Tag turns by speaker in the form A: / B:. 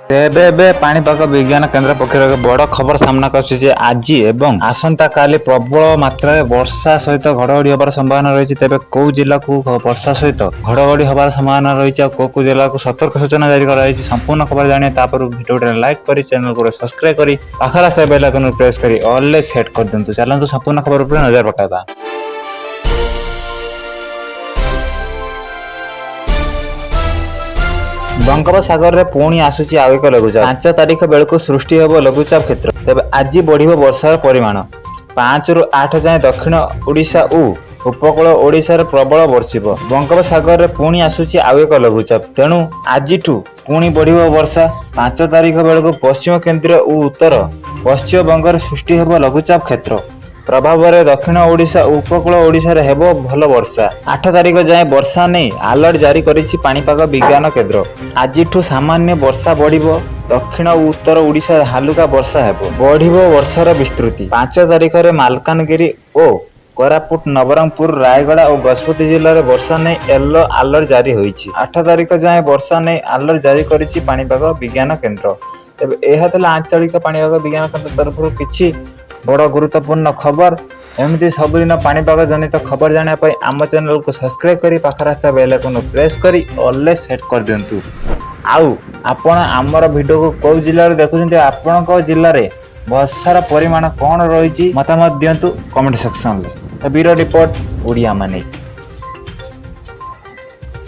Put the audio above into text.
A: ଏବେ पाणीपाग विज्ञान केन्द्र पक्षर एक बड़ खबर सामना कर आज एवं आसंता काली प्रबल मात्रा वर्षा सहित घड़घड़ी हबार संभावना रही। तेज कौ जिला को वर्षा सहित घड़घड़ी हबार संभावना रही कौ जिला को सतर्क सूचना जारी कराई। संपूर्ण खबर जाने वीडियो लाइक करी चैनल को सब्सक्राइब करी पाखर आस बेल आइकन प्रेस करी ऑल सेट कर दिंतु। चलतु संपूर्ण खबर पर नजर पकाइबा। बंगोपसागर रे पुणी आसुची आउ एक लघुचाप 5 तारिख बेलू सृष्टि होब लघुचाप क्षेत्र। तेज आज बढ़ वर्षार परिमाण 5 ରୁ 8 जाए दक्षिण ओडिशा उपकूल ओडिशार प्रबल वर्षिब। बंगोपसागर रे पुणी आसुची आउ एक लघुचाप तेणु आजिठू पुणी बढ़ वर्षा 5 तारिख बेलू पश्चिम केन्द्र उत्तर पश्चिम बंगर सृष्टि होब लघुचाप क्षेत्र प्रभाव में दक्षिण ओडिशा उपकूल ओडिशा रे हेबो भल वर्षा। 8 तारिख जाए वर्षा नहीं अलर्ट जारी करिछि पाणीपाग विज्ञान केन्द्र। आजिठू सामान्य वर्षा बढ़िबो दक्षिण और उत्तर ओडिशा हालुका वर्षा हेबो बढ़िबो वर्षार विस्तृति। 5 तारिख रे मालकानगिरी और कोरापुट नवरंगपुर रायगड़ा और गजपति जिले में वर्षा नहीं येलो अलर्ट जारी होइछि। 8 तारिख जाए वर्षा नहीं अलर्ट जारी करिछि पाणीपाग विज्ञान केन्द्र। तेबे एहा तला आंचलिक पाणीपाग विज्ञान केन्द्र तरफ किछि बड़ गुरुत्वपूर्ण खबर एमती सबुदिन पाणीपाग जनित खबर जानापी आम चैनल को सब्सक्राइब करी पाखर आस्था बेल आइकन प्रेस करी ऑल सेट कर दिंतु। आउ आपण आमर वीडियो को कौ जिले देखुं आपण जिले में वर्षार परिमाण कौन रही मतामत दिंतु कमेंट सेक्शन में। ब्यूरो रिपोर्ट ओडिया माने।